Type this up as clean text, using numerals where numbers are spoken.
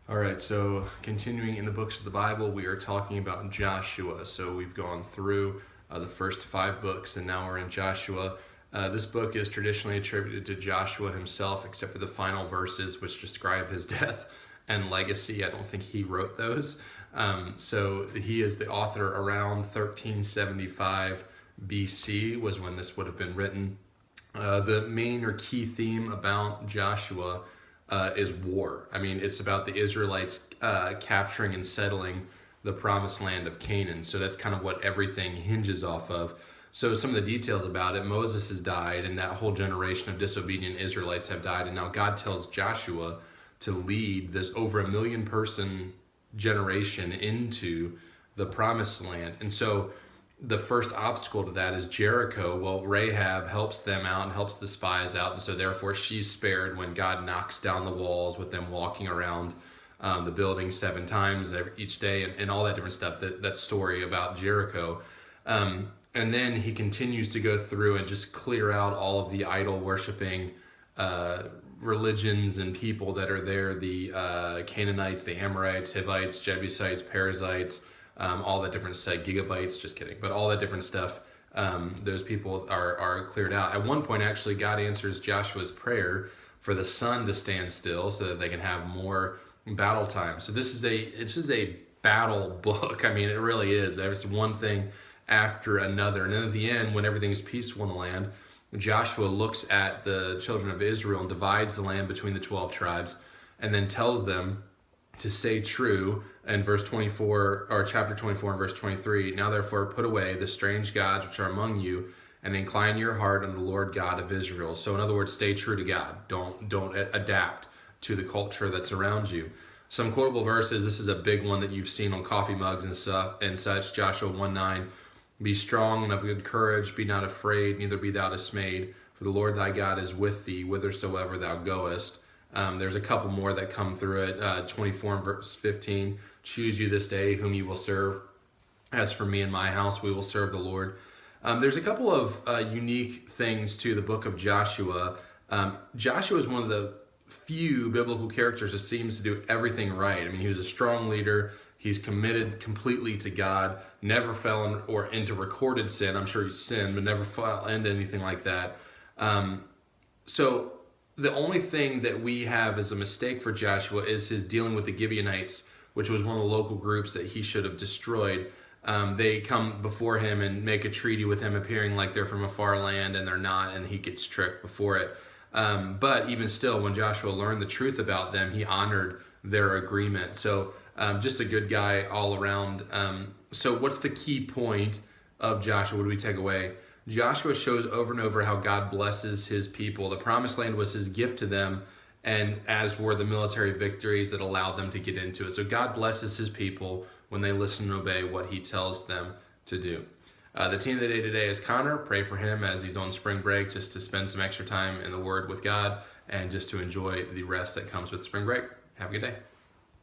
All right, so continuing in the books of the Bible, we are talking about Joshua. So we've gone through the first 5 books, and now we're in Joshua. This book is traditionally attributed to Joshua himself, except for the final verses, which describe his death and legacy. I don't think he wrote those. So he is the author around 1375 BC was when this would have been written. The main or key theme about Joshua is war. I mean, it's about the Israelites capturing and settling the promised land of Canaan. So that's kind of what everything hinges off of. So some of the details about it, Moses has died, and that whole generation of disobedient Israelites have died. And now God tells Joshua to lead this over 1 million person generation into the promised land. And so the first obstacle to that is Jericho. Well, Rahab helps them out and helps the spies out, and so therefore she's spared when God knocks down the walls with them walking around the building 7 times each day, and all that different stuff, that story about Jericho. And then he continues to go through and just clear out all of the idol worshiping religions and people that are there, the Canaanites, the Amorites, Hivites, Jebusites, Perizzites, all that different stuff, gigabytes, just kidding, but all that different stuff, those people are cleared out. At one point, actually, God answers Joshua's prayer for the sun to stand still so that they can have more battle time. So this is a battle book. I mean, it really is. There's one thing after another. And then at the end, when everything's peaceful in the land, Joshua looks at the children of Israel and divides the land between the 12 tribes and then tells them to stay true in verse 24, or chapter 24 and verse 23. Now therefore put away the strange gods which are among you, and incline your heart unto the Lord God of Israel. So in other words, stay true to God. Don't adapt to the culture that's around you. Some quotable verses. This is a big one that you've seen on coffee mugs and stuff and such. Joshua 1:9. Be strong and of good courage. Be not afraid, neither be thou dismayed. For the Lord thy God is with thee, whithersoever thou goest. There's a couple more that come through it. 24 and verse 15. Choose you this day whom you will serve. As for me and my house, we will serve the Lord. There's a couple of unique things to the book of Joshua. Joshua is one of the few biblical characters that seems to do everything right. I mean, he was a strong leader. He's committed completely to God, never fell into recorded sin. I'm sure he sinned, but never fell into anything like that. So the only thing that we have as a mistake for Joshua is his dealing with the Gibeonites, which was one of the local groups that he should have destroyed. They come before him and make a treaty with him, appearing like they're from a far land, and they're not, and he gets tricked before it. But even still, when Joshua learned the truth about them, he honored their agreement. So just a good guy all around. So what's the key point of Joshua? What do we take away? Joshua shows over and over how God blesses his people. The promised land was his gift to them, and as were the military victories that allowed them to get into it. So God blesses his people when they listen and obey what he tells them to do. The team of the day today is Connor. Pray for him as he's on spring break, just to spend some extra time in the Word with God and just to enjoy the rest that comes with spring break. Have a good day.